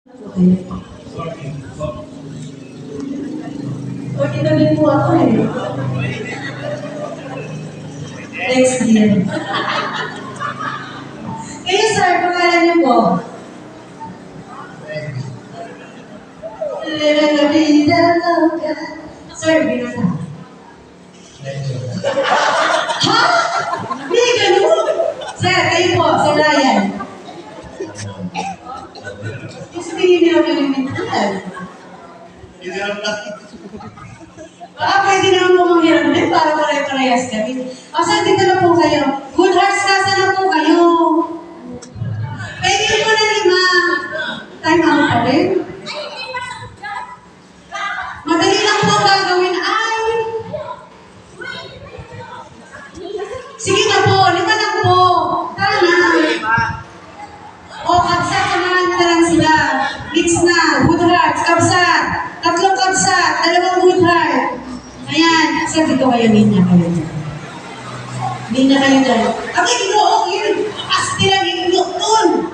Okay. Okay na din po ako eh. Next year. Kayo sir, pangalan niyo po? La vida loca. Sir, binasa. Ha? Hindi, ganun. Sir, kayo po, Sir Ryan. Yung sabihin niyo kami ng mental. Baka pwede naman po manghiram din para pare-parehas kami. Sir, dito na po kayo. Good hearts, nasa na po kayo. Pwede po na lima. Time out pa rin. Madali lang po gagawin. Ay! Sige na po, lima na po. Tara na. O, kapsat, samahan na lang sila. Mix na, good hearts, kapsat. Tatlong kapsat, dalawang good heart. Ayan, sir, dito kayo, linya kayo dyan. Linya kayo dyan. Okay, dito, okay. Asti lang, indo, dun.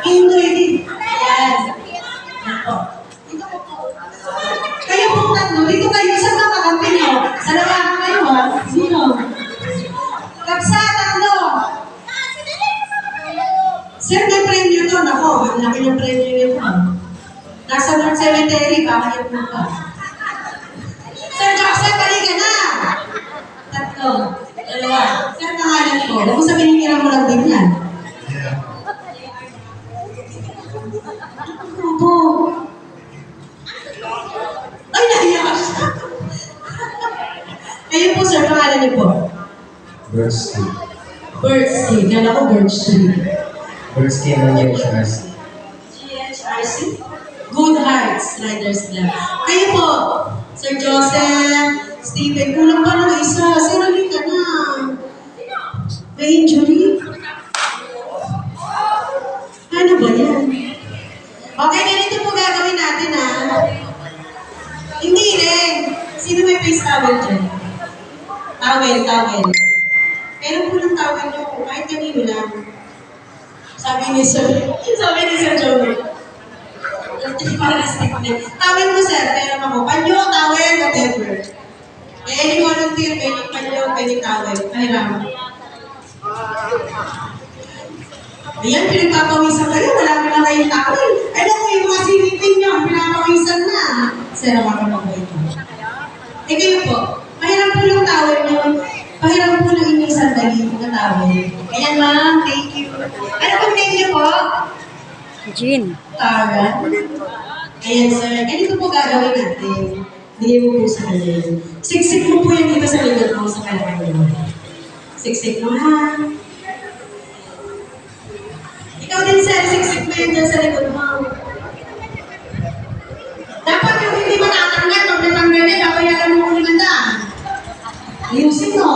Indo, hindi. Ayan. Ito. Dito po po. Kayo po tatlo, dito kayo, isang nakakampi nyo. Sa labahan kayo, ha? Sino? Kapsat, tatlo. Sir, may premyo to. Nako, ang laki ng premyo nito. Nasa North Cemetery, bakit mo pa? Sir Joseph, balik ka na! Tatlo. Dalawa. Sir, pangalan ko. Huwag mo sabihin nila mo lang din yan. Opo. Ay, nahiya siya. Ayun po, sir, pangalan niyo po. Bird's Bird's Kala ko Bird's Tea ng GHRC. GHRC? Good Hearts Riders Club. Kayo po, Sir Joseph, Stephen, kulang pa ng isa. Sir, halika ka na. May injury? Ano ba yan? Okay, ganito po gagawin natin ha. Hindi rin. Sino may face towel dyan? Towel. Kailan po ng towel nyo? Kahit kanino lang. Sabi ni Sir Joey. Para stick na. Tawin mo, sir. Pero ako, panyo, tawin, whatever. May any volunteer, pwede panyo, pwede tawin. Pahiram. Ayan, pinagpapawisan kayo. Wala mo na kayong tawin. Alam mo, yung mga silipin nyo, pinapawisan na. Sir, ako na po ito. Kayo po, pahiram po yung tawin nyo. Pahiram po ng inyong sandali na tawin. Ayan, ma'am. Thank you. Ano po name niyo po? Jean. Tara. Ayan, sir. Ganito po gagawin natin. Bigay mo po sa kanya. Siksik mo po yan dito sa likod mo sa kanya. Siksik mo, ha? Ikaw din, sir. Siksik mo yan dyan sa likod mo. Dapat yung hindi matatanggal, pag natanggalin, babayaran mo kung 500. Ayusin mo.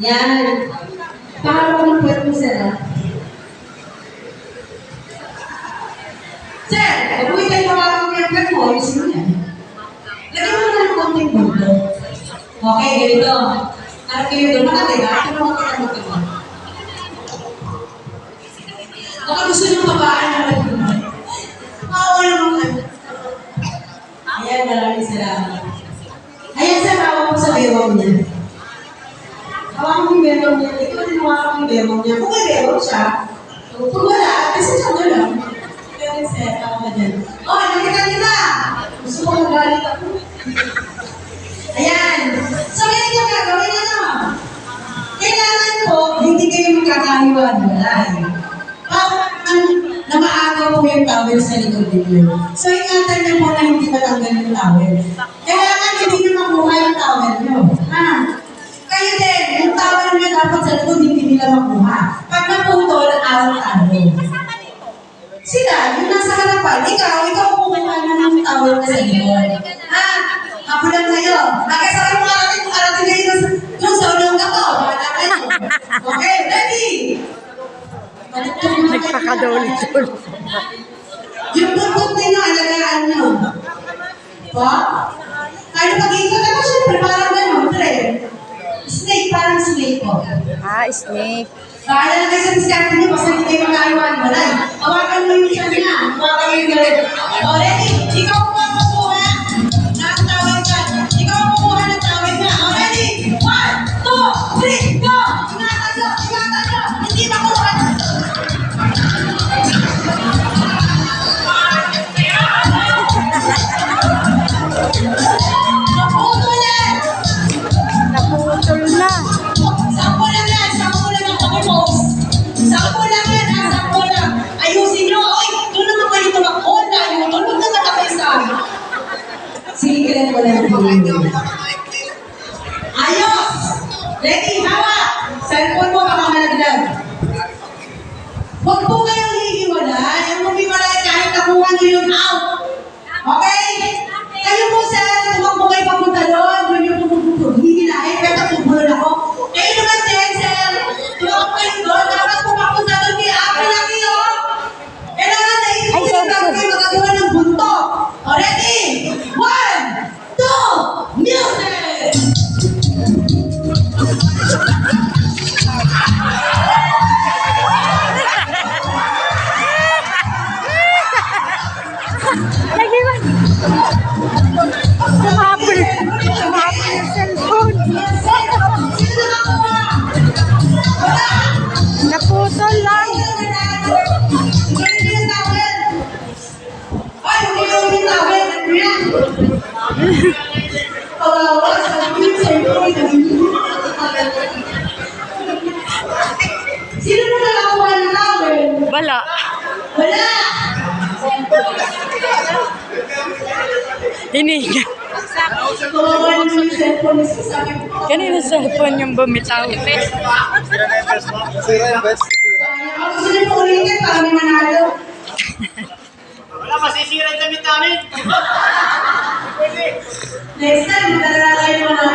Yan. Pakala ko ng puwet mo, sir, ha? Sir, kung hindi kayo mawawang yung puwet mo, ayusin mo yan. Lagyan mo na ng konting bulto. Okay, ganito. Harap kayo doon. Makatiga. Ito naman ka na magtiga. Baka gusto niyong babaan na magtiga. Maawa naman kayo. Ayan, maraming salamat. Ayan, sir, hawak mo sa bewang niya. Hawak mo yung bewang niya. Ikaw din hawak mo yung bewang niya. Kung may bewang siya, kung wala, kasi siya mo lang. Ayan, sir, hawak ka dyan. Oh, nakita niyo ba? Gusto ko magalit ako. Ayan. So, ganyan yung gagawin na no? Kailangan po, hindi kayo magkakahiwa-hiwalay. Na maagaw po yung towel sa likod ninyo. So, ingatan niyo po na hindi matanggal yung towel. Kailangan hindi niyo makuha yung towel niyo. Ha? Kayo din, yung towel niyo dapat sa likod, hindi nila makuha. Pag naputol, out tayo. Sila, yung nasa harapan, ikaw kukuha na ng towel na sa likod. Ha? Kapulan kayo. Magkasakay mo karating kayo yung sa unang gato. Okay, ready? Nagpakadol-dol. Yung buntot ninyo, alagaan nyo. Po? Kaya pag-ikot ako, syempre, parang gano'n, tre. Snake, parang snake po. Snake. Bahala na kayo sa diskarte niyo, basta hindi kayo magkaiwan. Hawakan Sumapol. Sumapol yung cellphone. Sino nakakuha? Naputol lang. Hindi yung towel. Ay, hindi yung towel. Ano yan? Kawawa, sabi yung cellphone. Sino na nakakuha ng towel? Wala. Wala! Hinihinga. Kawawa naman yung cellphone. Sabi ko, Kanina cellphone yung bumitaw. ako gusto niyo po ulitin para may manalo. Wala, masisira yung damit namin. Next time, magdala kayo mga